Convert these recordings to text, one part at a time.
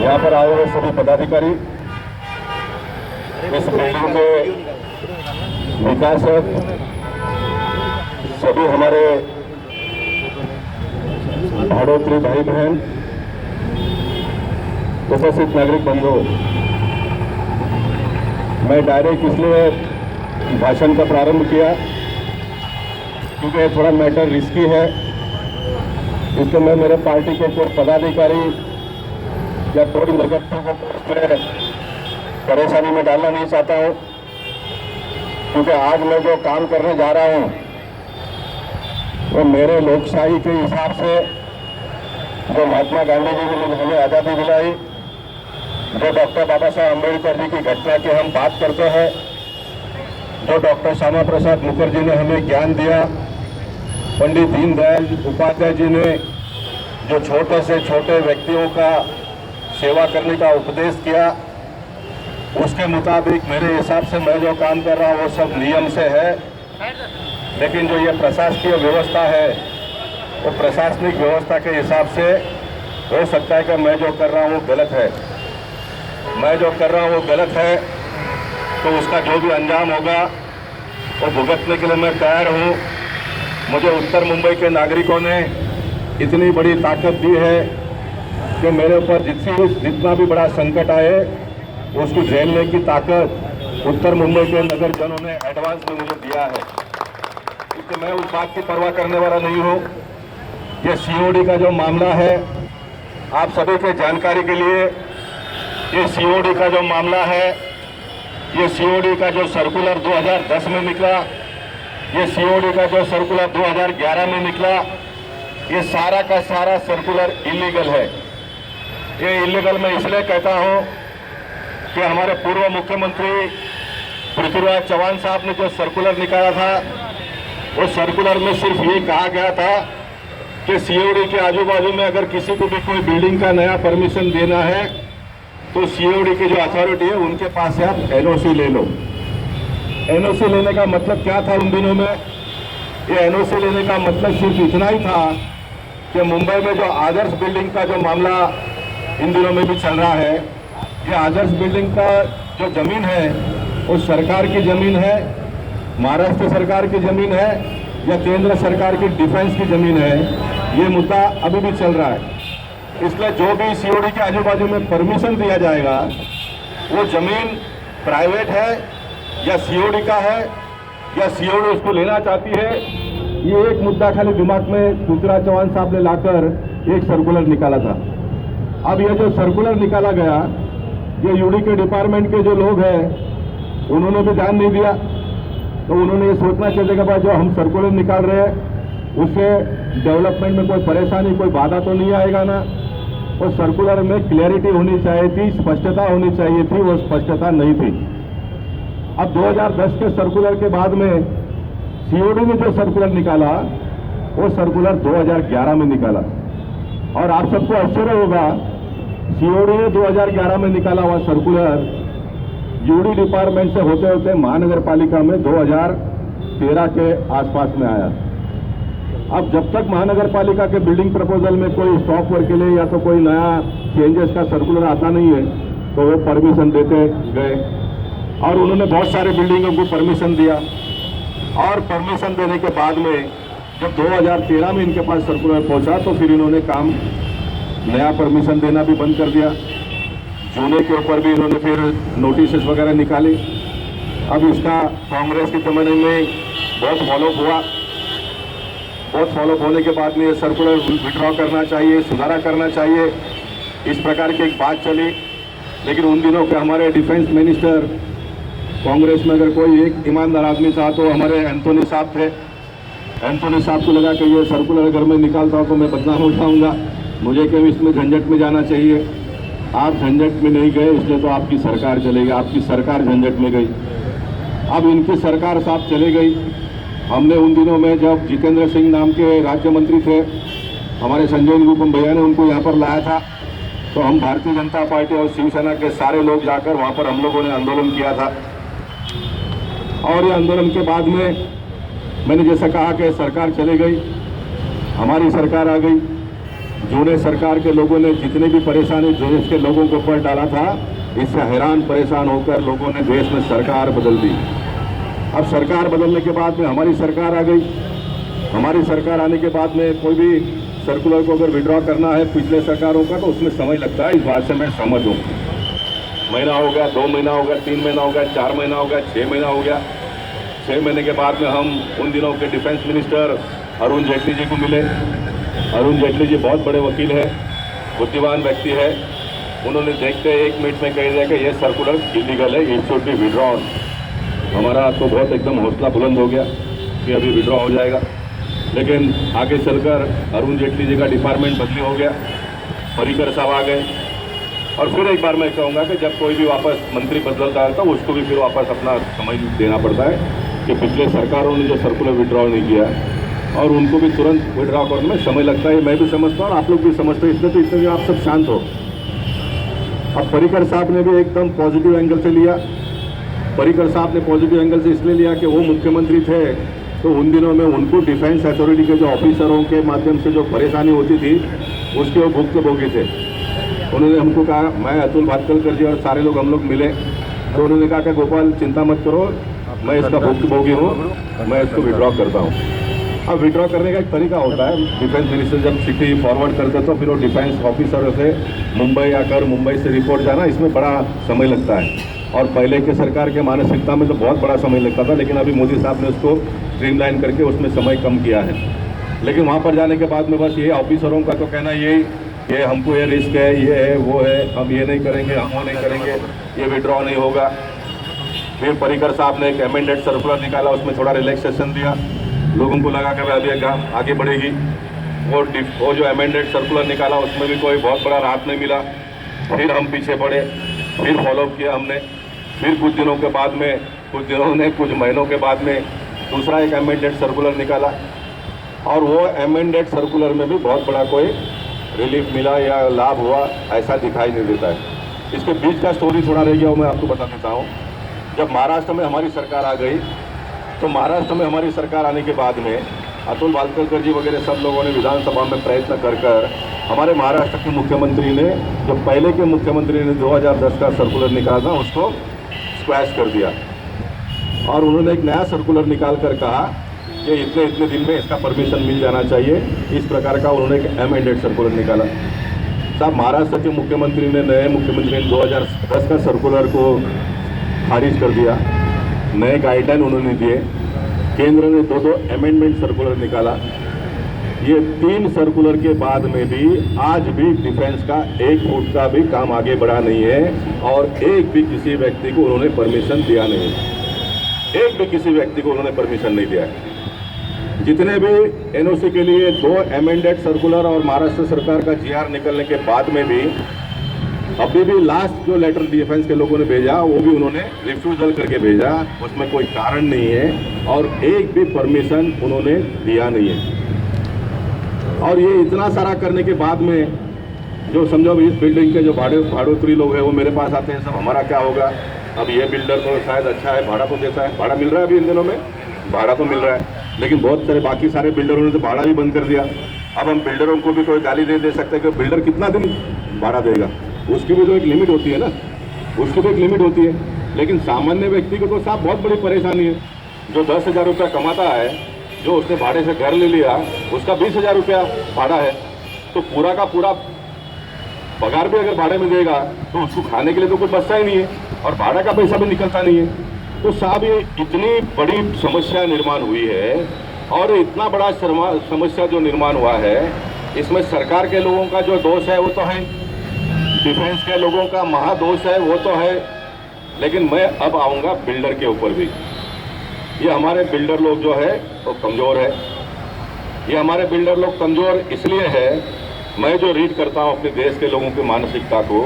यहाँ पर आए हुए सभी पदाधिकारी, इस बिल्डिंग के विकासक, सभी हमारे भाड़ोत्री भाई बहन, उपस्थित नागरिक बंधु, मैं डायरेक्ट इसलिए भाषण का प्रारंभ किया क्योंकि थोड़ा मैटर रिस्की है। इसलिए मैं मेरे पार्टी के कोई पदाधिकारी या कोई नगरपालिका को इसमें परेशानी में डालना नहीं चाहता हूँ, क्योंकि आज मैं जो काम करने जा रहा हूँ वो मेरे लोकशाही के हिसाब से, जो महात्मा गांधी जी ने हमें आज़ादी दिलाई, जो डॉक्टर बाबा साहब अम्बेडकर जी की घटना की हम बात करते हैं, जो डॉक्टर श्यामा प्रसाद मुखर्जी ने हमें ज्ञान दिया, पंडित दीनदयाल उपाध्याय जी ने जो छोटे से छोटे व्यक्तियों का सेवा करने का उपदेश किया, उसके मुताबिक मेरे हिसाब से मैं जो काम कर रहा हूँ वो सब नियम से है। लेकिन जो ये प्रशासकीय व्यवस्था है वो प्रशासनिक व्यवस्था के हिसाब से हो सकता है कि मैं जो कर रहा हूँ गलत है। मैं जो कर रहा हूँ वो गलत है, तो उसका जो भी अंजाम होगा वो भुगतने के लिए मैं तैयार हूँ। मुझे उत्तर मुंबई के नागरिकों ने इतनी बड़ी ताकत दी है कि मेरे ऊपर जितना भी बड़ा संकट आए उसको झेलने की ताकत उत्तर मुंबई के नगर जनों ने एडवांस में मुझे दिया है। क्योंकि मैं उस बात की परवाह करने वाला नहीं हूँ। ये सीओडी का जो मामला है, आप सभी के जानकारी के लिए, ये सीओडी का जो मामला है, ये सीओडी का जो सर्कुलर 2010 में निकला, ये सीओडी का जो सर्कुलर 2011 में निकला, ये सारा का सारा सर्कुलर इलीगल है। ये इलीगल मैं इसलिए कहता हूँ कि हमारे पूर्व मुख्यमंत्री पृथ्वीराज चौहान साहब ने जो सर्कुलर निकाला था, वो सर्कुलर में सिर्फ ये कहा गया था कि सीओडी के आजू बाजू में अगर किसी को भी कोई बिल्डिंग का नया परमिशन देना है तो सीओडी की जो अथॉरिटी है उनके पास से आप एनओसी ले लो। एनओसी लेने का मतलब क्या था उन दिनों में? ये एनओसी लेने का मतलब सिर्फ इतना ही था कि मुंबई में जो आदर्श बिल्डिंग का जो मामला इन दिनों में भी चल रहा है, ये आदर्श बिल्डिंग का जो जमीन है वो सरकार की जमीन है, महाराष्ट्र सरकार की जमीन है या केंद्र सरकार की डिफेंस की जमीन है, ये मुद्दा अभी भी चल रहा है। इसलिए जो भी सीओडी के आजू बाजू में परमिशन दिया जाएगा वो जमीन प्राइवेट है या सीओडी का है या सीओडी उसको लेना चाहती है, ये एक मुद्दा खाली दिमाग में पृथ्वीराज चौहान साहब ने लाकर एक सर्कुलर निकाला था। अब ये जो सर्कुलर निकाला गया, ये यूडी के डिपार्टमेंट के जो लोग हैं उन्होंने भी ध्यान नहीं दिया। तो उन्होंने ये सोचना चाहिए कि भाई जो हम सर्कुलर निकाल रहे हैं उससे डेवलपमेंट में कोई परेशानी, कोई बाधा तो नहीं आएगा ना। वो सर्कुलर में क्लैरिटी होनी चाहिए थी, स्पष्टता होनी चाहिए थी, वो स्पष्टता नहीं थी। अब 2010 के सर्कुलर के बाद में सीओडी ने जो सर्कुलर निकाला वो सर्कुलर 2011 में निकाला। और आप सबको आश्चर्य होगा, सीओडी ने 2011 में निकाला हुआ सर्कुलर यूडी डिपार्टमेंट से होते होते महानगर पालिका में 2013 के आसपास में आया। अब जब तक महानगर पालिका के बिल्डिंग प्रपोजल में कोई स्टॉक वर्क के लिए या तो कोई नया चेंजेस का सर्कुलर आता नहीं है तो वो परमिशन देते गए और उन्होंने बहुत सारे बिल्डिंगों को परमिशन दिया। और परमिशन देने के बाद में जब 2013 में इनके पास सर्कुलर पहुंचा तो फिर इन्होंने काम नया परमिशन देना भी बंद कर दिया। जूने के ऊपर भी इन्होंने फिर नोटिस वगैरह निकाली। अब इसका कांग्रेस के जमाने में बहुत फॉलोअप हुआ। बहुत फॉलोअप होने के बाद में ये सर्कुलर विड्रॉ करना चाहिए, सुधारा करना चाहिए, इस प्रकार की एक बात चली। लेकिन उन दिनों के हमारे डिफेंस मिनिस्टर कांग्रेस में अगर कोई एक ईमानदार आदमी था तो हमारे एंथोनी साहब थे। एंथोनी साहब को लगा कि ये सर्कुलर अगर मैं निकालता हूँ तो मैं बदनाम हो जाऊँगा, मुझे क्यों इसमें झंझट में जाना चाहिए। आप झंझट में नहीं गए इसलिए तो आपकी सरकार चलेगी, आपकी सरकार झंझट में गई। अब इनकी सरकार साहब चली गई। हमने उन दिनों में जब जितेंद्र सिंह नाम के राज्य मंत्री थे, हमारे संजय निरुपम भैया ने उनको यहाँ पर लाया था, तो हम भारतीय जनता पार्टी और शिवसेना के सारे लोग जाकर वहाँ पर हम लोगों ने आंदोलन किया था। और ये आंदोलन के बाद में मैंने जैसा कहा कि सरकार चली गई, हमारी सरकार आ गई। जूने सरकार के लोगों ने जितनी भी परेशानी देश के लोगों के ऊपर डाला था, इससे हैरान परेशान होकर लोगों ने देश में सरकार बदल दी। अब सरकार बदलने के बाद में हमारी सरकार आ गई। हमारी सरकार आने के बाद में कोई भी सर्कुलर को अगर विड्रॉ करना है पिछले सरकारों का, तो उसमें समय लगता है। इस बात से मैं सहमत हूँ। महीना हो गया, 2 महीना हो गया, 3 महीना हो गया, 4 महीना हो गया, 6 महीना हो गया। 6 महीने के बाद में हम उन दिनों के डिफेंस मिनिस्टर अरुण जेटली जी को मिले। अरुण जेटली जी बहुत बड़े वकील है, बुद्धिमान व्यक्ति है। उन्होंने देखते 1 मिनट में कह दिया कि ये सर्कुलर इलीगल है, इट शुड बी विड्रॉन। हमारा तो बहुत एकदम हौसला बुलंद हो गया कि अभी विड्रॉ हो जाएगा। लेकिन आगे चलकर अरुण जेटली जी का डिपार्टमेंट बदली हो गया, पर्रिकर साहब आ गए। और फिर एक बार मैं कहूँगा कि जब कोई भी वापस मंत्री बदलता है तो उसको भी फिर वापस अपना समय देना पड़ता है कि पिछले सरकारों ने जो सर्कुलर विड्रॉ नहीं किया और उनको भी तुरंत विड्रॉ करने में समय लगता है। मैं भी समझता हूँ और आप लोग भी समझते हैं। इसलिए तो इतने आप सब शांत हो। अब पर्रिकर साहब ने भी एकदम पॉजिटिव एंगल से लिया। पर्रिकर साहब ने पॉजिटिव एंगल से इसलिए लिया कि वो मुख्यमंत्री थे, तो उन दिनों में उनको डिफेंस अथॉरिटी के जो ऑफिसरों के माध्यम से जो परेशानी होती थी उसके वो भुक्तभोगी थे। उन्होंने हमको कहा, मैं अतुल भातखलकर जी और सारे लोग हम लोग मिले, तो उन्होंने कहा कि गोपाल चिंता मत करो, मैं इसका भुक्तभोगी हूँ, मैं इसको विड्रॉ करता हूँ। अब विड्रॉ करने का एक तरीका होता है। डिफेंस मिनिस्टर जब चिट्ठी फॉरवर्ड करते तो फिर वो डिफेंस ऑफिसरों से मुंबई आकर मुंबई से रिपोर्ट जाना, इसमें बड़ा समय लगता है। और पहले के सरकार के मानसिकता में तो बहुत बड़ा समय लगता था, लेकिन अभी मोदी साहब ने उसको स्ट्रीमलाइन करके उसमें समय कम किया है। लेकिन वहाँ पर जाने के बाद में बस ये ऑफिसरों का तो कहना ये हमको ये रिस्क है, ये है, वो है, हम ये नहीं करेंगे, हम वो नहीं करेंगे, ये विड्रॉ नहीं होगा। फिर पर्रिकर साहब ने एक अमेंडेड सर्कुलर निकाला, उसमें थोड़ा रिलैक्सेशन दिया। लोगों को लगा कि अभी आगे बढ़ेगी। वो जो अमेंडेड सर्कुलर निकाला उसमें भी कोई बहुत बड़ा राहत नहीं मिला। फिर हम पीछे पड़े, फिर फॉलोअप किया हमने। फिर कुछ दिनों के बाद में, कुछ महीनों के बाद में दूसरा एक अमेंडेड सर्कुलर निकाला, और वो अमेंडेड सर्कुलर में भी बहुत बड़ा कोई रिलीफ मिला या लाभ हुआ ऐसा दिखाई नहीं देता है। इसके बीच का स्टोरी थोड़ा रह गया, वो मैं आपको बता देता हूँ। जब महाराष्ट्र में हमारी सरकार आ गई, तो महाराष्ट्र में हमारी सरकार आने के बाद में अतुल भातखलकर जी वगैरह सब लोगों ने विधानसभा में प्रयत्न कर हमारे महाराष्ट्र के मुख्यमंत्री ने, जो पहले के मुख्यमंत्री ने 2010 का सर्कुलर निकाला था, उसको स्क्वैश कर दिया। और उन्होंने एक नया सर्कुलर निकाल कर कहा कि इतने दिन में इसका परमिशन मिल जाना चाहिए। इस प्रकार का उन्होंने एक अमेंडेड सर्कुलर निकाला। साहब, महाराष्ट्र के मुख्यमंत्री ने, नए मुख्यमंत्री ने 2010 का सर्कुलर को खारिज कर दिया। नए गाइडलाइन उन्होंने दिए। केंद्र ने 2 अमेंडमेंट सर्कुलर निकाला। ये 3 सर्कुलर के बाद में भी आज भी डिफेंस का 1 फुट का भी काम आगे बढ़ा नहीं है, और एक भी किसी व्यक्ति को उन्होंने परमिशन दिया नहीं है। एक भी किसी व्यक्ति को उन्होंने परमिशन नहीं दिया है। जितने भी एनओसी के लिए 2 अमेंडेड सर्कुलर और महाराष्ट्र सरकार का जीआर निकलने के बाद में भी अभी भी लास्ट जो लेटर डिफेंस के लोगों ने भेजा, वो भी उन्होंने रिफ्यूजल करके भेजा। उसमें कोई कारण नहीं है और एक भी परमिशन उन्होंने दिया नहीं है। और ये इतना सारा करने के बाद में जो समझो इस बिल्डिंग के जो भाड़ोत्री लोग हैं वो मेरे पास आते हैं, सब हमारा क्या होगा। अब ये बिल्डर तो शायद अच्छा है, भाड़ा तो देता है, भाड़ा मिल रहा है अभी इन दिनों में, भाड़ा तो मिल रहा है। लेकिन बहुत सारे बाकी सारे बिल्डरों ने तो भाड़ा भी बंद कर दिया। अब हम बिल्डरों को भी कोई गाली नहीं दे सकते कि बिल्डर कितना दिन भाड़ा देगा, उसकी भी तो एक लिमिट होती है ना, उसकी भी एक लिमिट होती है। लेकिन सामान्य व्यक्ति को तो साहब बहुत बड़ी परेशानी है। जो 10,000 रुपया कमाता है, जो उसने भाड़े से घर ले लिया, उसका 20,000 रुपया भाड़ा है, तो पूरा का पूरा पगार भी अगर भाड़े में देगा तो उसको खाने के लिए तो कुछ बचता ही नहीं है, और भाड़ा का पैसा भी निकलता नहीं है। तो साहब, ये इतनी बड़ी समस्या निर्माण हुई है, और इतना बड़ा समस्या जो निर्माण हुआ है, इसमें सरकार के लोगों का जो दोष है वो तो है, डिफेंस के लोगों का महादोष है वो तो है, लेकिन मैं अब आऊँगा बिल्डर के ऊपर भी। ये हमारे बिल्डर लोग जो है वो कमज़ोर है। ये हमारे बिल्डर लोग कमज़ोर इसलिए है, मैं जो रीड करता हूँ अपने देश के लोगों की मानसिकता को,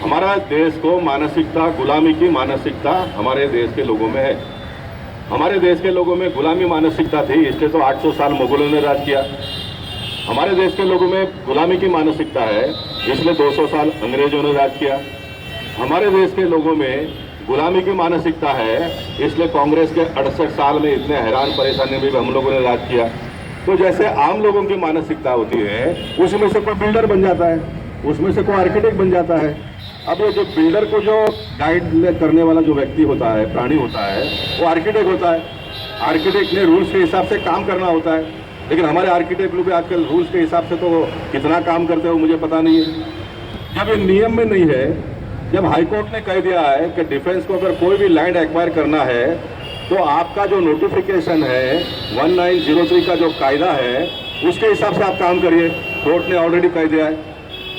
हमारा देश को मानसिकता, गुलामी की मानसिकता हमारे देश के लोगों में है। हमारे देश के लोगों में गुलामी मानसिकता थी, इसलिए तो 800 साल मुगलों ने राज किया। हमारे देश के लोगों में गुलामी की मानसिकता है, इसलिए 200 साल अंग्रेजों ने राज किया। हमारे देश के लोगों में गुलामी की मानसिकता है, इसलिए कांग्रेस के 68 साल में इतने हैरान परेशानी में भी हम लोगों ने राज किया। तो जैसे आम लोगों की मानसिकता होती है, उसमें से कोई बिल्डर बन जाता है, उसमें से कोई आर्किटेक्ट बन जाता है। अब ये जो बिल्डर को जो गाइड करने वाला जो व्यक्ति होता है, प्राणी होता है, वो आर्किटेक्ट होता है। आर्किटेक्ट ने रूल्स के हिसाब से काम करना होता है, लेकिन हमारे आर्किटेक्ट लोग भी आजकल रूल्स के हिसाब से तो कितना काम करते हो मुझे पता नहीं है। जब ये नियम में नहीं है, जब हाईकोर्ट ने कह दिया है कि डिफेंस को अगर कोई भी लैंड एक्वायर करना है तो आपका जो नोटिफिकेशन है 1903 का जो कायदा है उसके हिसाब से आप काम करिए। कोर्ट ने ऑलरेडी कह दिया है।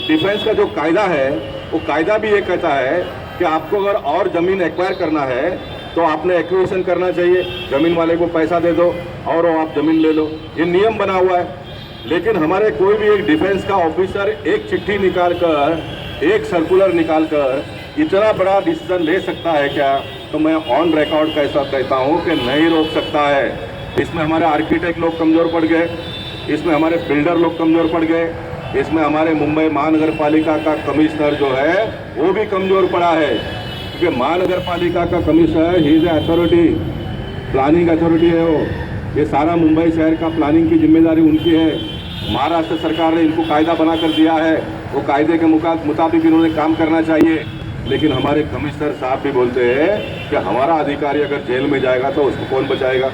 डिफेंस का जो कायदा है वो कायदा भी ये कहता है कि आपको अगर और ज़मीन एक्वायर करना है तो आपने एक्विजिशन करना चाहिए, ज़मीन वाले को पैसा दे दो और आप ज़मीन ले लो, ये नियम बना हुआ है। लेकिन हमारे कोई भी एक डिफेंस का ऑफिसर एक चिट्ठी निकाल कर, एक सर्कुलर निकाल कर इतना बड़ा डिसीजन ले सकता है क्या? तो मैं ऑन रिकॉर्ड कैसा कहता हूँ कि नहीं रोक सकता है। इसमें हमारे आर्किटेक्ट लोग कमज़ोर पड़ गए, इसमें हमारे बिल्डर लोग कमज़ोर पड़ गए, इसमें हमारे मुंबई महानगर पालिका का कमिश्नर जो है वो भी कमज़ोर पड़ा है। क्योंकि महानगर पालिका का commissioner he is authority, planning authority है वो। ये सारा मुंबई शहर का प्लानिंग की जिम्मेदारी उनकी है। महाराष्ट्र सरकार ने इनको कायदा बना कर दिया है, वो कायदे के मुताबिक इन्होंने काम करना चाहिए। लेकिन हमारे कमिश्नर साहब भी बोलते हैं कि हमारा अधिकारी अगर जेल में जाएगा तो उसको कौन बचाएगा?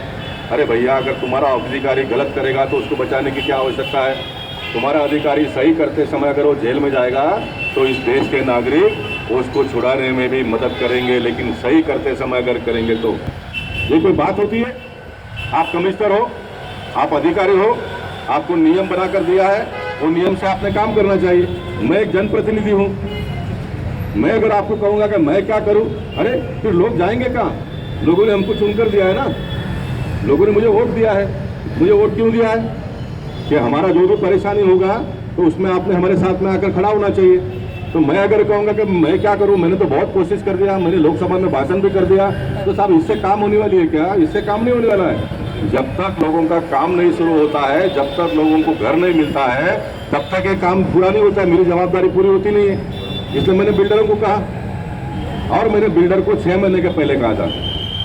अरे भैया, अगर तुम्हारा अधिकारी गलत करेगा तो उसको बचाने की क्या आवश्यकता है? तुम्हारा अधिकारी सही करते समय अगर वो जेल में जाएगा तो इस देश के नागरिक उसको छुड़ाने में भी मदद करेंगे, लेकिन सही करते समय अगर करेंगे तो ये कोई बात होती है? आप कमिश्नर हो, आप अधिकारी हो, आपको नियम बना कर दिया है, वो नियम से आपने काम करना चाहिए। मैं एक जनप्रतिनिधि हूँ, मैं अगर आपको कहूँगा कि मैं क्या करूँ, अरे फिर लोग जाएंगे कहाँ? लोगों ने हमको चुनकर दिया है ना, लोगों ने मुझे वोट दिया है। मुझे वोट क्यों दिया है? कि हमारा जो भी परेशानी होगा तो उसमें आपने हमारे साथ में आकर खड़ा होना चाहिए। तो मैं अगर कहूँगा कि मैं क्या करूँ, मैंने तो बहुत कोशिश कर दिया, मैंने लोकसभा में भाषण भी कर दिया, तो साहब इससे काम होने वाली है क्या? इससे काम नहीं होने वाला है। जब तक लोगों का काम नहीं शुरू होता है, जब तक लोगों को घर नहीं मिलता है, तब तक ये काम पूरा नहीं होता है। मेरी जवाबदारी पूरी होती नहीं है। इसलिए मैंने बिल्डरों को कहा, और मैंने बिल्डर को 6 महीने के पहले कहा था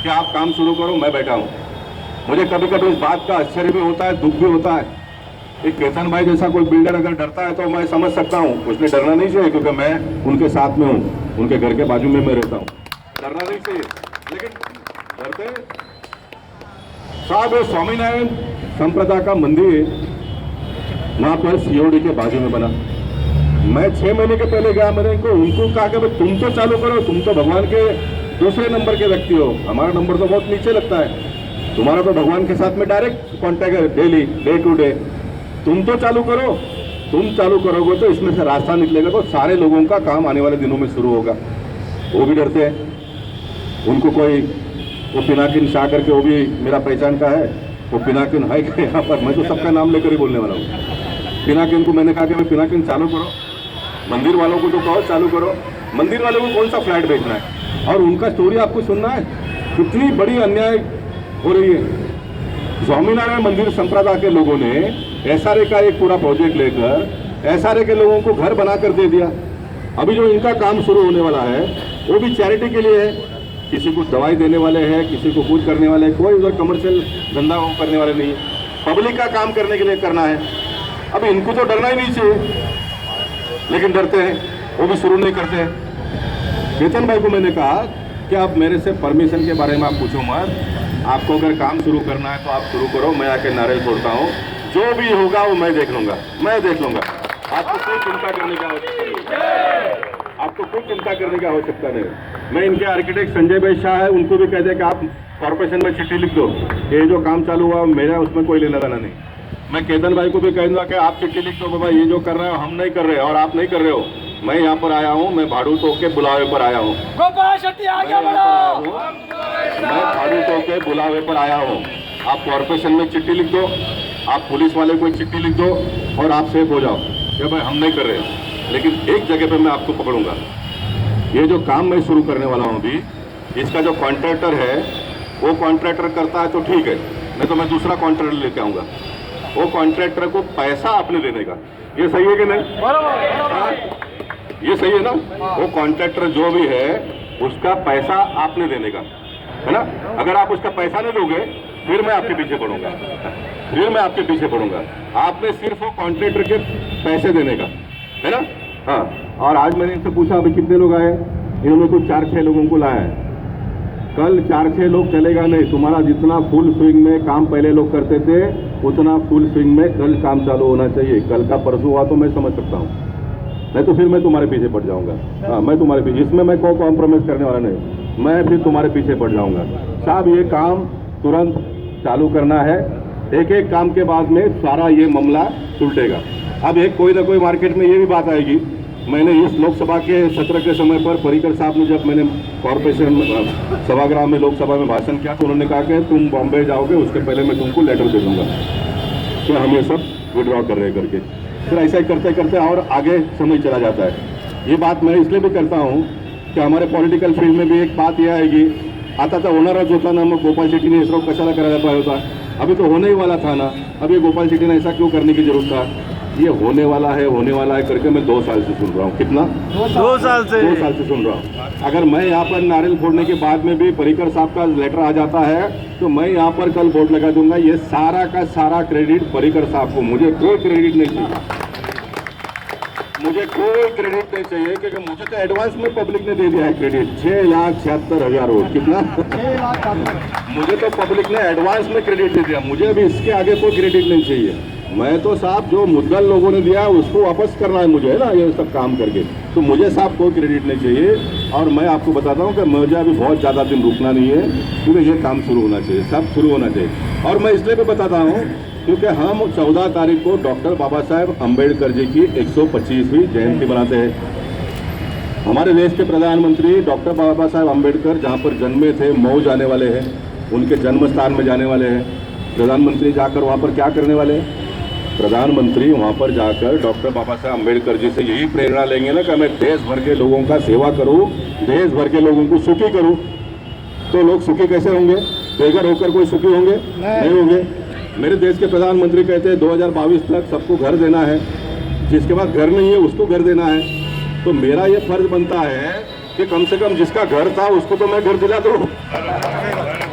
कि आप काम शुरू करो, मैं बैठा हूँ। मुझे कभी कभी इस बात का आश्चर्य भी होता है, दुख भी होता है। एक केतन भाई जैसा कोई बिल्डर अगर डरता है तो मैं समझ सकता हूँ, उसने डरना नहीं चाहिए, क्योंकि मैं उनके साथ में हूँ, उनके घर के बाजू में मैं रहता हूँ। डरना नहीं चाहिए, लेकिन डरते हैं। साहब, स्वामीनारायण संप्रदाय का मंदिर वहाँ पर सीओडी के बाजू में बना। मैं 6 महीने के पहले गया, मैंने उनको कहा कि तुम तो चालू करो, तुम तो भगवान के दूसरे नंबर के व्यक्ति हो, हमारा नंबर तो बहुत नीचे लगता है, तुम्हारा तो भगवान के साथ में डायरेक्ट कॉन्टैक्ट है, डेली डे टू डे। तुम तो चालू करो, तुम चालू करोगे तो इसमें से रास्ता निकलेगा, तो सारे लोगों का काम आने वाले दिनों में शुरू होगा। वो भी डरते हैं। उनको कोई वो पिनाकिन शाह करके, वो भी मेरा पहचान का है, वो पिनाकिन है कि यहाँ पर, मैं तो सबका नाम लेकर ही बोलने वाला हूँ। पिनाकिन को मैंने कहा कि भाई पिनाकिन चालू करो, मंदिर वालों को तो कहो चालू करो। मंदिर वालों को कौन सा फ्लैट बेचना है? और उनका स्टोरी आपको सुनना है, कितनी बड़ी अन्याय हो रही है। स्वामीनारायण मंदिर संप्रदाय के लोगों ने एसआरए का एक पूरा प्रोजेक्ट लेकर एसआरए के लोगों को घर बना कर दे दिया। अभी जो इनका काम शुरू होने वाला है वो भी चैरिटी के लिए है। किसी को दवाई देने वाले हैं, किसी को कुछ करने वाले हैं, कोई उधर कमर्शियल धंधा करने वाले नहीं, पब्लिक का काम करने के लिए करना है। अब इनको तो डरना ही नहीं चाहिए, लेकिन डरते हैं, वो भी शुरू नहीं करते हैं। केतन भाई को मैंने कहा कि आप मेरे से परमिशन के बारे में आप पूछो मत, आपको अगर काम शुरू करना है तो आप शुरू करो, मैं आके नारियल फोड़ता हूँ, जो भी होगा वो मैं देख लूँगा, मैं देख लूँगा। आपको कोई चिंता करने की आवश्यकता नहीं, आपको कोई चिंता करने की आवश्यकता नहीं। मैं इनके आर्किटेक्ट संजय भाई शाह है, उनको भी कह दे कि आप कॉर्पोरेशन में चिट्ठी लिख दो, ये जो काम चालू हुआ मेरा उसमें कोई लेना देना नहीं। मैं केतन भाई को भी कह दूँगा कि आप चिट्ठी लिख दो, बाबा ये जो कर रहे हो हम नहीं कर रहे और आप नहीं कर रहे हो, मैं यहाँ पर आया हूँ, मैं भाड़ू तो के बुलावे पर आया हूँ, मैं भाड़ू तो के बुलावे पर आया हूँ। आप कॉर्पोरेशन में चिट्ठी लिख दो, आप पुलिस वाले को चिट्ठी लिख दो और आप सेफ हो जाओ कि भाई हम नहीं कर रहे। लेकिन एक जगह पे मैं आपको पकड़ूंगा, ये जो काम मैं शुरू करने वाला हूँ अभी, इसका जो कॉन्ट्रैक्टर है वो कॉन्ट्रैक्टर करता है तो ठीक है, नहीं तो मैं दूसरा कॉन्ट्रैक्टर लेके आऊँगा। वो कॉन्ट्रैक्टर को पैसा आपने देने का, ये सही है कि नहीं? ये सही है ना? वो कॉन्ट्रैक्टर जो भी है उसका पैसा आपने देने का है ना। अगर आप उसका पैसा नहीं दोगे फिर मैं आपके पीछे पड़ूंगा, फिर मैं आपके पीछे पड़ूंगा। आपने सिर्फ वो कॉन्ट्रैक्टर के पैसे देने का है ना। हाँ, और आज मैंने इनसे पूछा अभी कितने लोग आए, इन्होंने कुछ 4-6 लोगों को लाया है। कल 4-6 लोग चलेगा नहीं, तुम्हारा जितना फुल स्विंग में काम पहले लोग करते थे उतना फुल स्विंग में कल काम चालू होना चाहिए। कल का परसों हुआ तो मैं समझ सकता हूँ, नहीं तो फिर मैं तुम्हारे पीछे पड़ जाऊंगा। हाँ, मैं तुम्हारे पीछे, इसमें मैं कोई कॉम्प्रोमाइज करने वाला नहीं, मैं फिर तुम्हारे पीछे पड़ जाऊंगा। साहब ये काम तुरंत चालू करना है, एक एक काम के बाद में सारा ये मामला सुलटेगा। अब एक कोई ना कोई मार्केट में ये भी बात आएगी। मैंने इस लोकसभा के सत्र के समय पर पर्रिकर साहब ने, जब मैंने कॉर्पोरेशन सभागृह में लोकसभा में भाषण किया तो उन्होंने कहा कि तुम बॉम्बे जाओगे उसके पहले मैं तुमको लेटर दे दूंगा कि हम ये सब विड्रॉ कर रहे करके। फिर ऐसा ही करते करते और आगे समय चला जाता है। ये बात मैं इसलिए भी करता हूँ कि हमारे पॉलिटिकल फील्ड में भी एक बात यह आएगी, आता था होणारच होता ना, मग गोपाल शेट्टी ने इसरो कशाला करायला पाहिजे होता, अभी तो होने ही वाला था ना, अब ये गोपाल शेट्टी ने ऐसा क्यों करने की जरूरत था। ये होने वाला है करके मैं 2 साल से सुन रहा हूँ। कितना? 2 साल से सुन रहा हूँ। अगर मैं यहाँ पर नारियल फोड़ने के बाद में भी पर्रिकर साहब का लेटर आ जाता है तो मैं यहाँ पर कल बोर्ड लगा दूंगा, ये सारा का सारा क्रेडिट पर्रिकर साहब को, मुझे कोई क्रेडिट नहीं चाहिए, मुझे कोई क्रेडिट नहीं चाहिए, क्योंकि मुझे तो एडवांस में पब्लिक ने दे दिया है क्रेडिट 6,76,000 वोट। कितना? मुझे तो पब्लिक ने एडवांस में क्रेडिट दे दिया, मुझे अभी इसके आगे कोई क्रेडिट नहीं चाहिए। मैं तो साहब जो मुद्दल लोगों ने दिया उसको वापस करना है मुझे, है ना, ये सब काम करके, तो मुझे साहब कोई क्रेडिट नहीं चाहिए। और मैं आपको बताता हूँ कि मुझे अभी बहुत ज़्यादा दिन रुकना नहीं है, क्योंकि ये काम शुरू होना चाहिए, सब शुरू होना चाहिए। और मैं इसलिए भी बताता हूँ क्योंकि हम 14 तारीख को डॉक्टर बाबा साहेब अम्बेडकर जी की 125वीं जयंती मनाते हैं। हमारे देश के प्रधानमंत्री डॉक्टर बाबा साहेब अम्बेडकर जहाँ पर जन्मे थे, मऊ जाने वाले हैं, उनके जन्म स्थान में जाने वाले हैं। प्रधानमंत्री जाकर वहाँ पर क्या करने वाले हैं? प्रधानमंत्री वहाँ पर जाकर डॉक्टर बाबा साहेब अम्बेडकर जी से यही प्रेरणा लेंगे ना कि मैं देश भर के लोगों का सेवा करूँ, देश भर के लोगों को सुखी करूँ। तो लोग सुखी कैसे होंगे? बेघर होकर कोई सुखी होंगे? नहीं होंगे। मेरे देश के प्रधानमंत्री कहते हैं 2022 तक सबको घर देना है, जिसके पास घर नहीं है उसको घर देना है। तो मेरा ये फर्ज बनता है कि कम से कम जिसका घर था उसको तो मैं घर दिला दूँ,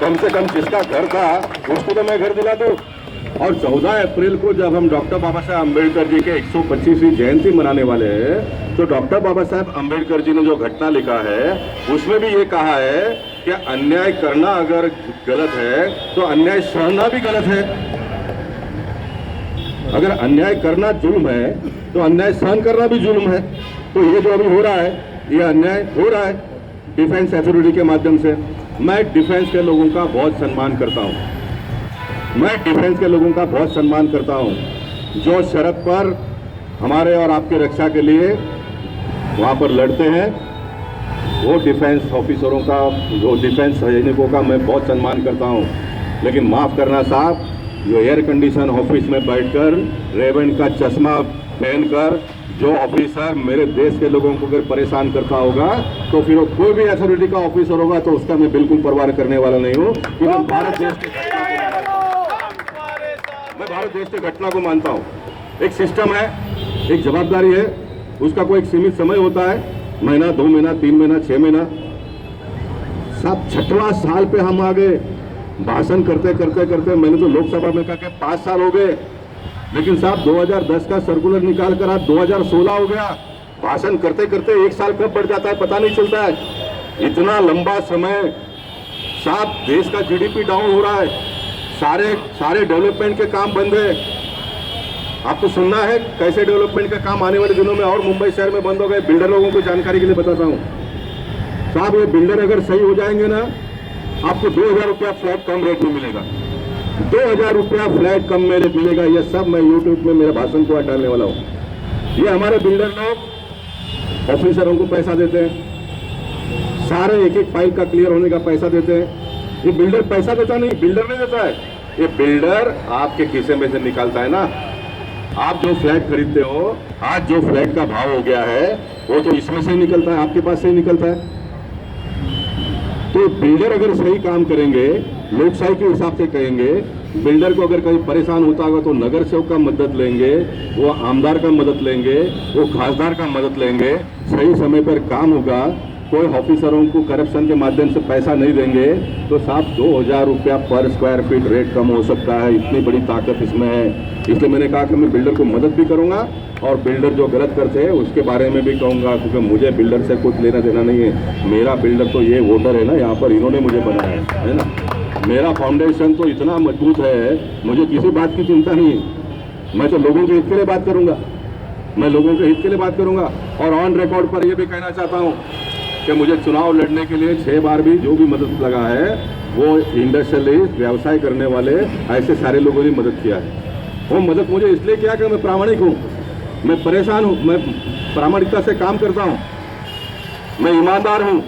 कम से कम जिसका घर था उसको तो मैं घर दिला दूँ। और 14 अप्रैल को जब हम डॉक्टर बाबा साहेब अम्बेडकर जी के 125वीं जयंती मनाने वाले हैं, तो डॉक्टर बाबा साहेब अम्बेडकर जी ने जो घटना लिखा है उसमें भी ये कहा है कि अन्याय करना अगर गलत है तो अन्याय सहना भी गलत है। अगर अन्याय करना जुल्म है तो अन्याय सहन करना भी जुल्म है। तो ये जो अभी हो रहा है, ये अन्याय हो रहा है डिफेंस अथॉरिटी के माध्यम से। मैं डिफेंस के लोगों का बहुत सम्मान करता हूँ, मैं डिफेंस के लोगों का बहुत सम्मान करता हूं जो सरहद पर हमारे और आपके रक्षा के लिए वहां पर लड़ते हैं। वो डिफेंस ऑफिसरों का, जो डिफेंस सैनिकों का मैं बहुत सम्मान करता हूं। लेकिन माफ़ करना साहब, जो एयर कंडीशन ऑफिस में बैठकर रेवन का चश्मा पहनकर जो ऑफिसर मेरे देश के लोगों को अगर परेशान करता होगा तो फिर वो कोई भी अथॉरिटी का ऑफिसर होगा तो उसका मैं बिल्कुल परवाह करने वाला नहीं हूँ, क्योंकि भारत देश की घटना को मानता हूँ। एक सिस्टम है, एक जवाबदारी है, उसका कोई एक सीमित समय होता है, महीना, 2 महीना, 3 महीना, 6 महीना। साहब 6वां साल पे हम आ गए, भाषण करते करते करते मैंने तो लोकसभा में कहा कि 5 साल हो गए, लेकिन साहब 2010 का सर्कुलर निकाल कर आज 2016 हो गया। भाषण करते करते 1 साल कब बढ़ जाता है पता नहीं चलता है। इतना लंबा समय साहब, देश का जीडीपी डाउन हो रहा है, सारे डेवलपमेंट के काम बंद है। आपको सुनना है कैसे डेवलपमेंट के काम आने वाले दिनों में और मुंबई शहर में बंद हो गए। बिल्डर लोगों को जानकारी के लिए बताता हूँ साहब, ये बिल्डर अगर सही हो जाएंगे ना, आपको 2,000 रुपया फ्लैट कम रेट में मिलेगा, 2,000 रुपया फ्लैट कम में मिलेगा। ये सब मैं यूट्यूब में मेरे भाषण को डालने वाला हूँ। ये हमारे बिल्डर लोग ऑफिसरों को पैसा देते हैं, सारे एक एक फाइल का क्लियर होने का पैसा देते हैं। ये बिल्डर पैसा देता नहीं, बिल्डर नहीं देता है, ये बिल्डर आपके खीसे में से निकालता है ना। आप जो फ्लैट खरीदते हो, आज जो फ्लैट का भाव हो गया है वो तो इसमें से ही निकलता है, आपके पास से ही निकलता है। तो बिल्डर अगर सही काम करेंगे, लोकशाही के हिसाब से कहेंगे, बिल्डर को अगर कहीं परेशान होता होगा तो नगर सेवक का मदद लेंगे, वो आमदार का मदद लेंगे, वो खासदार का मदद लेंगे, सही समय पर काम होगा कोई ऑफिसरों को करप्शन के माध्यम से पैसा नहीं देंगे तो साहब 2000 रुपया पर स्क्वायर फीट रेट कम हो सकता है। इतनी बड़ी ताकत इसमें है। इसलिए मैंने कहा कि मैं बिल्डर को मदद भी करूंगा और बिल्डर जो गलत करते हैं उसके बारे में भी कहूँगा, क्योंकि मुझे बिल्डर से कुछ लेना देना नहीं है। मेरा बिल्डर तो ये वोटर है ना, यहाँ पर इन्होंने मुझे बनाया है ना। मेरा फाउंडेशन तो इतना मजबूत है, मुझे किसी बात की चिंता नहीं है। मैं तो लोगों के हित के लिए बात करूँगा, मैं लोगों के हित के लिए बात करूँगा। और ऑन रिकॉर्ड पर यह भी कहना चाहता हूँ कि मुझे चुनाव लड़ने के लिए 6 बार भी जो भी मदद लगा है वो इंडस्ट्रियलिस्ट, व्यवसाय करने वाले, ऐसे सारे लोगों ने मदद किया है। वो मदद मुझे इसलिए किया कि मैं प्रामाणिक हूँ, मैं परेशान हूँ, मैं प्रामाणिकता से काम करता हूँ, मैं ईमानदार हूँ,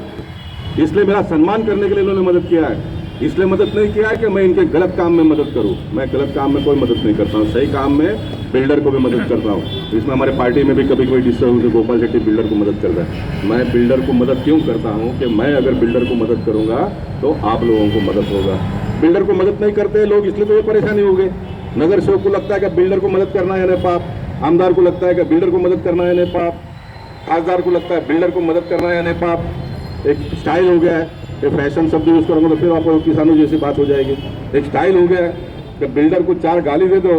इसलिए मेरा सम्मान करने के लिए इन्होंने मदद किया है। इसलिए मदद नहीं किया है कि मैं इनके गलत काम में मदद करूं। मैं गलत काम में कोई मदद नहीं करता हूं, सही काम में बिल्डर को भी मदद करता हूं। इसमें हमारे पार्टी में भी कभी कोई डिस्टर्ब हो तो गोपाल शेट्टी बिल्डर को मदद करता है। मैं बिल्डर को मदद क्यों करता हूं कि मैं अगर बिल्डर को मदद करूंगा तो आप लोगों को मदद होगा। बिल्डर को मदद नहीं करते लोग, इसलिए तो ये परेशानी हो गई। नगर सेवक को लगता है कि बिल्डर को मदद करना है यानी पाप, आमदार को लगता है कि बिल्डर को मदद करना है यानी पाप, खासदार को लगता है बिल्डर को मदद करना है यानी पाप। एक स्टाइल हो गया है, ये फैशन शब्द यूज़ करूँगा तो फिर आपको किसानों जैसी बात हो जाएगी। एक स्टाइल हो गया है कि बिल्डर को 4 गाली दे दो,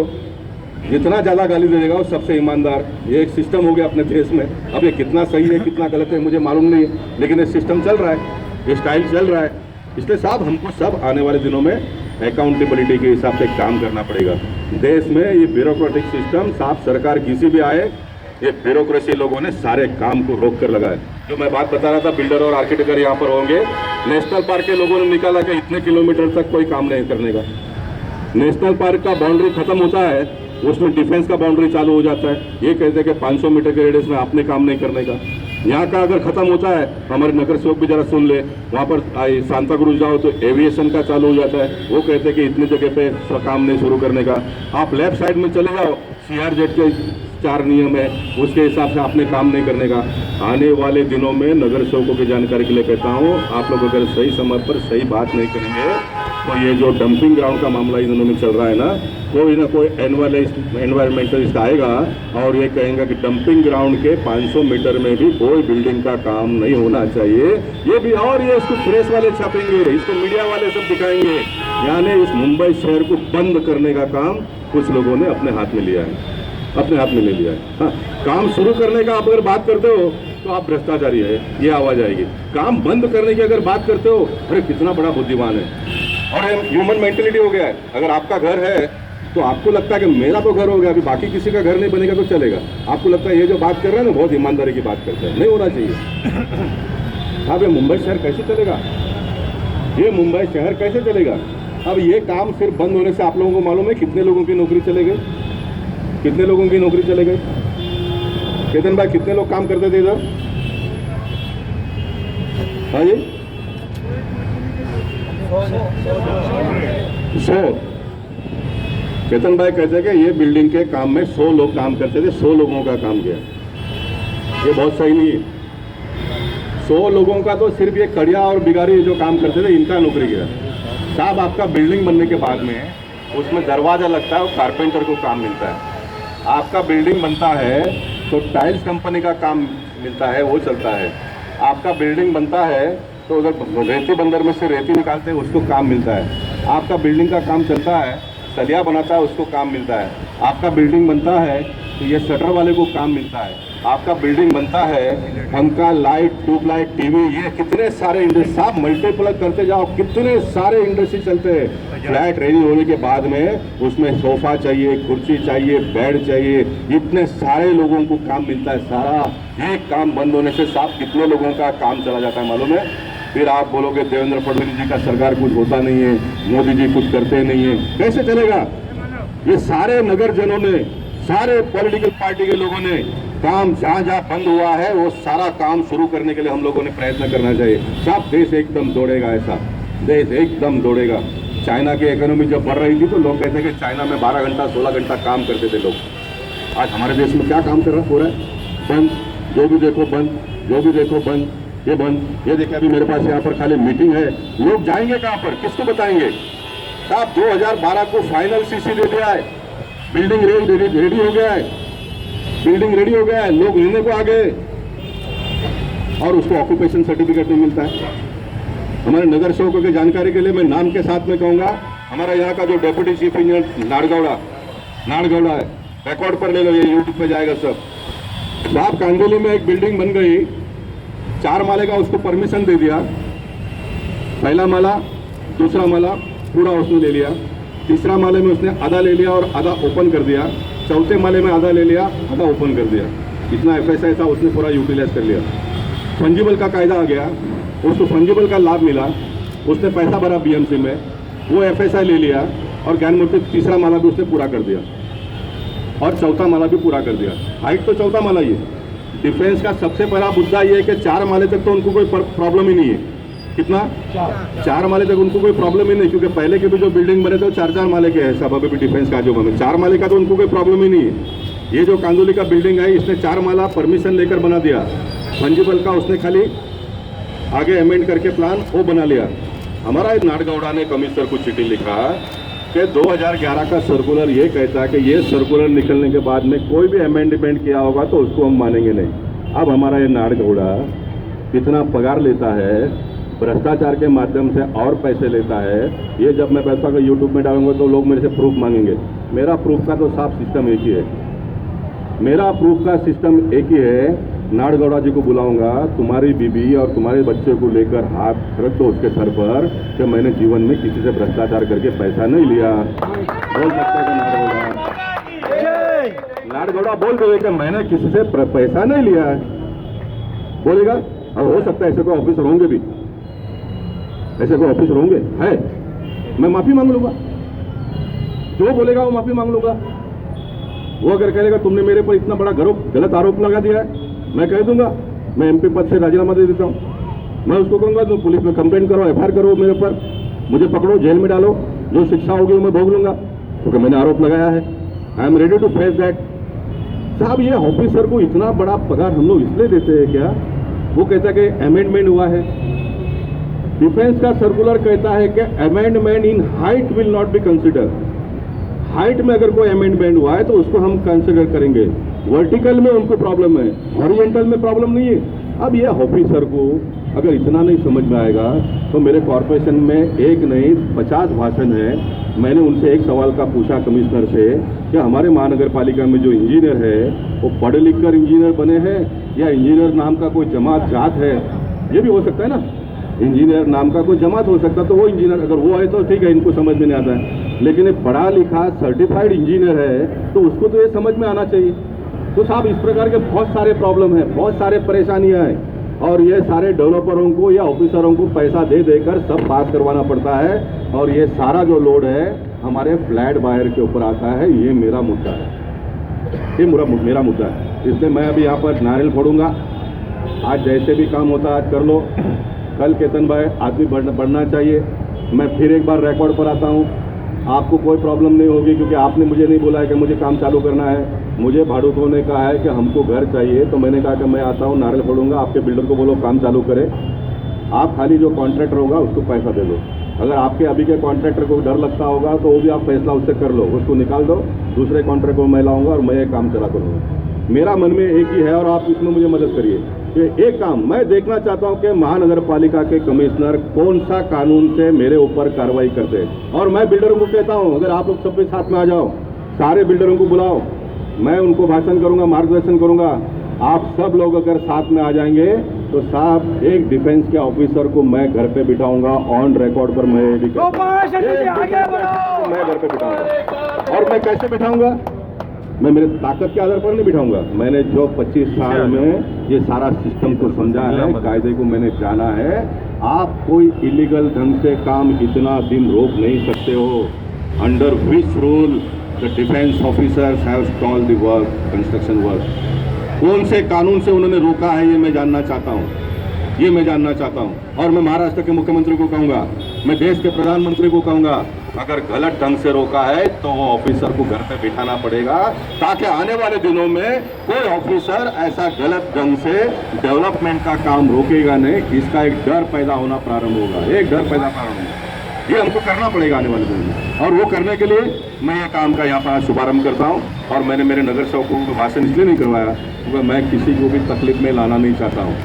जितना ज़्यादा गाली दे देगा वो सबसे ईमानदार। ये एक सिस्टम हो गया अपने देश में। अब ये कितना सही है कितना गलत है मुझे मालूम नहीं है, लेकिन ये सिस्टम चल रहा है, ये स्टाइल चल रहा है। इसलिए साहब हमको सब आने वाले दिनों में अकाउंटेबिलिटी के हिसाब से काम करना पड़ेगा। देश में ये ब्यूरोक्रेटिक सिस्टम, साफ सरकार किसी भी आए, ये ब्यूरोक्रेसी लोगों ने सारे काम को रोक कर लगाए। जो मैं बात बता रहा था, बिल्डर और आर्किटेक्टर यहाँ पर होंगे। नेशनल पार्क के लोगों ने निकाला कि इतने किलोमीटर तक कोई काम नहीं करने का। नेशनल पार्क का बाउंड्री खत्म होता है, उसमें डिफेंस का बाउंड्री चालू हो जाता है। ये कहते हैं कि 500 मीटर के रेडियस में आपने काम नहीं करने का। यहाँ का अगर खत्म होता है, हमारे नगर सेवक भी जरा सुन ले, वहाँ पर सांताक्रूज जाओ तो एविएशन का चालू हो जाता है। वो कहते हैं कि इतनी जगह पे काम नहीं शुरू करने का। आप लेफ्ट साइड में चले जाओ, CRZ के 4 नियम है, उसके हिसाब से आपने काम नहीं करने का। आने वाले दिनों में नगर सेवकों की जानकारी के लिए कहता हूँ, आप लोग अगर सही समय पर सही बात नहीं करेंगे तो ये जो डंपिंग ग्राउंड का मामला इन दिनों में चल रहा है ना कोई एनवायरमेंटलिस्ट आएगा और ये कहेंगे कि डंपिंग ग्राउंड के 500 मीटर में भी कोई बिल्डिंग का काम नहीं होना चाहिए। ये भी, और ये इसको प्रेस वाले छापेंगे, इसको मीडिया वाले सब दिखाएंगे। यानी इस मुंबई शहर को बंद करने का काम कुछ लोगों ने अपने हाथ में लिया है, अपने हाथ में ले लिया है। हाँ, काम शुरू करने का आप अगर बात करते हो तो आप भ्रष्टाचारी है, ये आवाज आएगी। काम बंद करने की अगर बात करते हो, अरे कितना बड़ा बुद्धिमान है। और ह्यूमन मेंटेलिटी हो गया है। अगर आपका घर है तो आपको लगता है कि मेरा तो घर हो गया, अभी बाकी किसी का घर नहीं बनेगा तो चलेगा। आपको लगता है ये जो बात कर रहे हैं ना बहुत ईमानदारी की बात करते हैं, नहीं होना चाहिए। अब ये मुंबई शहर कैसे चलेगा, ये मुंबई शहर कैसे चलेगा? अब ये काम सिर्फ बंद होने से आप लोगों को मालूम है कितने लोगों की नौकरी चले गई, कितने लोगों की नौकरी चले गई? केतन भाई, कितने लोग काम करते थे इधर? हाँ जी, 100। केतन भाई कहते हैं कि ये बिल्डिंग के काम में 100 लोग काम करते थे, 100 लोगों का काम किया। ये बहुत सही नहीं है। 100 लोगों का तो सिर्फ ये कड़िया और बिगारी जो काम करते थे इनका नौकरी गया। साहब, आपका बिल्डिंग बनने के बाद में उसमें दरवाज़ा लगता है और कारपेंटर को काम मिलता है। आपका बिल्डिंग बनता है तो टाइल्स कंपनी का काम मिलता है, वो चलता है। आपका बिल्डिंग बनता है तो उधर रेती बंदर में से रेती निकालते हैं, उसको काम मिलता है। आपका बिल्डिंग का काम चलता है, सलिया बनाता है, उसको काम मिलता है। आपका बिल्डिंग बनता है तो ये शटर वाले को काम मिलता है। आपका बिल्डिंग बनता है, पंखा, लाइट, ट्यूबलाइट, टीवी, ये कितने सारे इंडस्ट्री, आप मल्टीप्लाई करते जाओ, कितने सारे इंडस्ट्री चलते हैं। फ्लैट रेडी होने के बाद में उसमें सोफा चाहिए, कुर्सी चाहिए, बेड चाहिए, इतने सारे लोगों को काम मिलता है। सारा एक काम बंद होने से साहब कितने लोगों का काम चला जाता है मालूम है? फिर आप बोलोगे देवेंद्र फडणवीस जी का सरकार कुछ होता नहीं है, मोदी जी कुछ करते नहीं है, कैसे चलेगा? ये सारे नगरजनों ने, सारे पॉलिटिकल पार्टी के लोगों ने काम जहाँ जहाँ बंद हुआ है वो सारा काम शुरू करने के लिए हम लोगों ने प्रयत्न करना चाहिए। सब देश एकदम दौड़ेगा, ऐसा देश एकदम दौड़ेगा। चाइना की इकोनॉमी जब बढ़ रही थी तो लोग कहते हैं कि चाइना में 12 घंटा 16 घंटा काम करते थे लोग। आज हमारे देश में क्या काम कर रहा हो रहा है? बंद, जो भी देखो बंद, जो भी देखो बंद, ये बंद। ये देखिए अभी मेरे पास यहाँ पर खाली मीटिंग है, लोग जाएंगे कहाँ पर, किसको बताएंगे? साहब 2012 को फाइनल CC दे दिया है, बिल्डिंग रेडी हो गया है, बिल्डिंग रेडी हो गया है, लोग लेने को आ गए। और उसको ऑक्यूपेशन सर्टिफिकेट नहीं मिलता है। हमारे नगर सेवकों की जानकारी के लिए मैं नाम के साथ में कहूँगा, हमारा यहाँ का जो डेप्यूटी चीफ इंजीनियर नाड़गौड़ा है, रिकॉर्ड पर ले लो, ये यूट्यूब पे जाएगा सब। साहब कांदोली में एक बिल्डिंग बन गई, 4 माले का उसको परमिशन दे दिया, पहला माला दूसरा माला पूरा उसने ले लिया, तीसरा माले में उसने आधा ले लिया और आधा ओपन कर दिया, चौथे माले में आधा ले लिया आधा ओपन कर दिया। इतना FSI था उसने पूरा यूटिलाइज कर लिया। फंजिबल का कायदा आ गया, उसको फंजिबल का लाभ मिला, उसने पैसा भरा BMC में, वो FSI ले लिया और ज्ञानमूर्ति तीसरा माला भी उसने पूरा कर दिया और चौथा माला भी पूरा कर दिया। हाइट तो चौथा माला ही है। डिफेंस का सबसे बड़ा मुद्दा ये है कि 4 माले तक तो उनको कोई प्रॉब्लम ही नहीं है। कितना? 4 माले तक उनको कोई प्रॉब्लम ही नहीं, क्योंकि पहले के भी जो बिल्डिंग बने थे वो 4-4 माले के हैं सब, अभी भी डिफेंस का जो बने 4 माले का तो उनको कोई प्रॉब्लम ही नहीं है। ये जो कांदोली का बिल्डिंग है इसने 4 माला परमिशन लेकर बना दिया, फंजिबल का उसने खाली आगे अमेंड करके प्लान वो बना लिया। हमारा नाड़गौड़ा ने कमिश्नर को चिट्ठी लिखा कि 2011 का सर्कुलर ये कहता है कि ये सर्कुलर निकलने के बाद में कोई भी अमेंडमेंट किया होगा तो उसको हम मानेंगे नहीं। अब हमारा ये नाड़गौड़ा कितना पगार लेता है, भ्रष्टाचार के माध्यम से और पैसे लेता है, ये जब मैं पैसा को यूट्यूब में डालूंगा तो लोग मेरे से प्रूफ मांगेंगे। मेरा प्रूफ का तो साफ सिस्टम एक ही है, मेरा प्रूफ का सिस्टम एक ही है। नाड़गौड़ा जी को बुलाऊंगा, तुम्हारी बीबी और तुम्हारे बच्चे को लेकर हाथ रख दो उसके सर पर कि मैंने जीवन में किसी से भ्रष्टाचार करके पैसा नहीं लिया। बोल सकता है नाड़गौड़ा बोल दो कि मैंने किसी से पैसा नहीं लिया है, बोलेगा। और हो सकता है ऐसे कोई ऑफिसर होंगे भी, ऐसे कोई ऑफिसर होंगे, है, मैं माफी मांग लूंगा, जो बोलेगा वो माफी मांग लूंगा। वो अगर कहेगा तुमने मेरे पर इतना बड़ा गलत आरोप लगा दिया है, मैं कह दूंगा मैं MP पद से राजीनामा दे देता हूँ। मैं उसको कहूँगा तुम पुलिस में कंप्लेंट करो, FIR करो मेरे ऊपर, मुझे पकड़ो, जेल में डालो, जो शिक्षा होगी वो मैं भोग लूंगा, क्योंकि मैंने आरोप लगाया है। I am ready to face that. साहब ये ऑफिसर को इतना बड़ा पगार हम लोग इसलिए देते हैं क्या? वो कहता है कि अमेंडमेंट हुआ है। डिफेंस का सर्कुलर कहता है कि amendment in height will not be consider. Height में अगर कोई अमेंडमेंट हुआ है तो उसको हम कंसिडर करेंगे। वर्टिकल में उनको प्रॉब्लम है, हॉरिजॉन्टल में प्रॉब्लम नहीं है। अब ये ऑफिसर को अगर इतना नहीं समझ में आएगा तो मेरे कॉर्पोरेशन में एक नहीं 50 भाषण है। मैंने उनसे एक सवाल का पूछा कमिश्नर से कि हमारे महानगर पालिका में जो इंजीनियर है वो पढ़े लिख कर इंजीनियर बने हैं या इंजीनियर नाम का कोई जमात जात है? ये भी हो सकता है ना, इंजीनियर नाम का कोई जमात हो सकता है, तो वो इंजीनियर अगर वो है तो ठीक है, इनको समझ में नहीं आता है। लेकिन एक पढ़ा लिखा सर्टिफाइड इंजीनियर है तो उसको तो ये समझ में आना चाहिए। तो साहब इस प्रकार के बहुत सारे प्रॉब्लम हैं, बहुत सारे परेशानियां हैं, और ये सारे डेवलपरों को या ऑफिसरों को पैसा दे देकर सब पास करवाना पड़ता है, और ये सारा जो लोड है हमारे फ्लैट बायर के ऊपर आता है। ये मेरा मुद्दा है, ये मेरा मुद्दा है। इसलिए मैं अभी यहाँ पर नारियल फोड़ूंगा। आज जैसे भी काम होता है आज कर लो, कल केतन भाई आदमी बढ़ना चाहिए। मैं फिर एक बार रिकॉर्ड पर आता हूँ, आपको कोई प्रॉब्लम नहीं होगी, क्योंकि आपने मुझे नहीं बोला है कि मुझे काम चालू करना है। मुझे भाड़ुतों ने कहा है कि हमको घर चाहिए, तो मैंने कहा कि मैं आता हूँ, नारियल फोड़ूंगा, आपके बिल्डर को बोलो काम चालू करे। आप खाली जो कॉन्ट्रैक्टर होगा उसको पैसा दे दो। अगर आपके अभी के कॉन्ट्रैक्टर को डर लगता होगा तो वो भी आप फैसला उससे कर लो, उसको निकाल दो, दूसरे कॉन्ट्रैक्टर को मैं लाऊंगा और मैं ये काम चला करूँगा। मेरा मन में एक ही है और आप इसमें मुझे मदद करिए कि एक काम मैं देखना चाहता हूं कि महानगर पालिका के कमिश्नर कौन सा कानून से मेरे ऊपर कार्रवाई करते हैं। और मैं बिल्डरों को कहता हूं अगर आप लोग सब भी साथ में आ जाओ, सारे बिल्डरों को बुलाओ, मैं उनको भाषण करूंगा, मार्गदर्शन करूंगा। आप सब लोग अगर साथ में आ जाएंगे तो साहब एक डिफेंस के ऑफिसर को मैं घर पे बिठाऊंगा, ऑन रिकॉर्ड पर मैं घर पे बिठाऊंगा। और मैं कैसे बिठाऊंगा? मैं मेरे ताकत के आधार पर नहीं बिठाऊंगा। मैंने जो 25 साल में ये सारा सिस्टम को समझा है, कायदे को मैंने जाना है। आप कोई इलीगल ढंग से काम इतना दिन रोक नहीं सकते हो। Under which rule the defence officers have stalled the work, construction work. कौन से कानून से उन्होंने रोका है ये मैं जानना चाहता हूँ, ये मैं जानना चाहता हूँ। और मैं महाराष्ट्र के मुख्यमंत्री को कहूँगा, मैं देश के प्रधानमंत्री को कहूँगा, अगर गलत ढंग से रोका है तो वो ऑफिसर को घर पे बिठाना पड़ेगा, ताकि आने वाले दिनों में कोई ऑफिसर ऐसा गलत ढंग से डेवलपमेंट का काम रोकेगा नहीं। इसका एक डर पैदा होना प्रारंभ होगा, एक डर पैदा प्रारंभ होगा। ये हमको करना पड़ेगा आने वाले दिनों में, और वो करने के लिए मैं ये काम का यहाँ पर आज शुभारंभ करता हूँ। और मैंने मेरे नगर सेवकों को भाषण इसलिए नहीं करवाया क्योंकि मैं किसी को भी तकलीफ में लाना नहीं चाहता हूँ।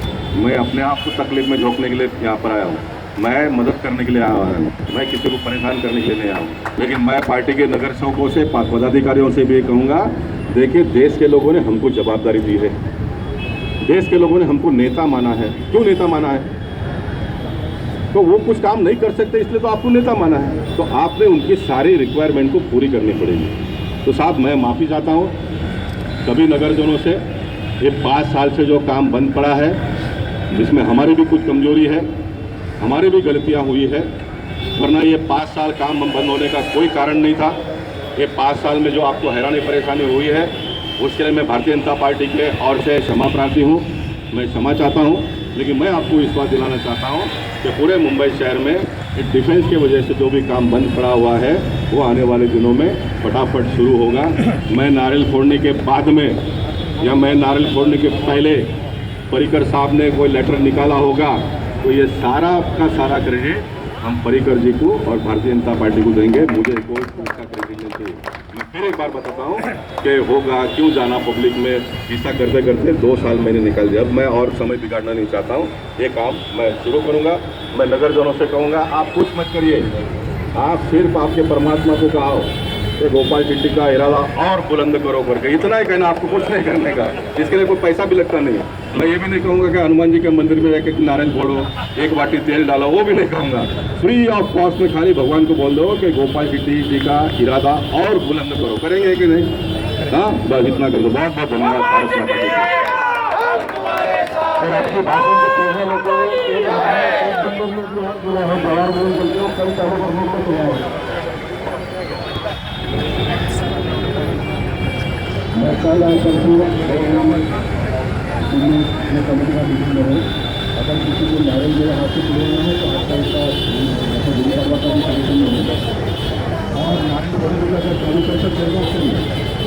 मैं अपने आप को तकलीफ में झोंकने के लिए यहाँ पर आया हूँ, मैं मदद करने के लिए आया हूँ, मैं किसी को परेशान करने के लिए नहीं आया हूँ। लेकिन मैं पार्टी के नगर सेवकों से, पदाधिकारियों से भी ये कहूँगा, देखिए देश के लोगों ने हमको जवाबदारी दी है, देश के लोगों ने हमको नेता माना है। क्यों नेता माना है? तो वो कुछ काम नहीं कर सकते इसलिए तो आपको नेता माना है, तो आपने उनकी सारी रिक्वायरमेंट को पूरी करनी पड़ेगी। तो साहब मैं माफ़ी चाहता हूँ सभी नगरजनों से, ये 5 साल से जो काम बंद पड़ा है, जिसमें हमारी भी कुछ कमजोरी है, हमारी भी गलतियाँ हुई है, वरना ये 5 साल काम बंद होने का कोई कारण नहीं था। ये 5 साल में जो आपको हैरानी परेशानी हुई है उसके लिए मैं भारतीय जनता पार्टी के ओर से क्षमा प्रार्थी हूँ, मैं क्षमा चाहता हूँ। लेकिन मैं आपको विश्वास दिलाना चाहता हूँ कि पूरे मुंबई शहर में डिफेंस की वजह से जो भी काम बंद पड़ा हुआ है वो आने वाले दिनों में फटाफट शुरू होगा। मैं नारियल फोड़ने के बाद में या मैं नारियल फोड़ने के पहले पर्रिकर साहब ने कोई लेटर निकाला होगा तो ये सारा का सारा क्रेडिट हम पर्रिकर जी को और भारतीय जनता पार्टी को देंगे, मुझे कोई उसका क्रेडिट नहीं चाहिए। मैं फिर एक बार बताता हूँ कि होगा क्यों जाना पब्लिक में, ऐसा करते करते 2 साल मैंने निकाल दिया। अब मैं और समय बिगाड़ना नहीं चाहता हूँ, ये काम मैं शुरू करूँगा। मैं नगरजनों से कहूँगा आप कुछ मत करिए, आप सिर्फ आपके परमात्मा को कहो कि गोपाल चिट्टी का इरादा और बुलंद करो करके, इतना ही कहना, आपको कुछ नहीं करने का, इसके लिए कोई पैसा भी लगता नहीं है। मैं ये भी नहीं कहूँगा कि हनुमान जी के मंदिर में जाकर नारियल फोड़ो, 1 वाटी तेल डालो, वो भी नहीं कहूँगा। फ्री ऑफ कॉस्ट में खाली भगवान को बोल दो कि गोपाल चिट्टी जी का इरादा और बुलंद करो, करेंगे कि नहीं? हाँ, बस इतना कर दो। बहुत बहुत धन्यवाद भारत माता की। और आपके भाषण से पहले लोगों मैं कल आकर कमेटी का मीटिंग में हूँ, अगर किसी को नारियल मेरे हाथ से लेना है तो आपका इसका गुरु बाबा का भी कमीशन में होगा और नारियल बड़ी जगह 24%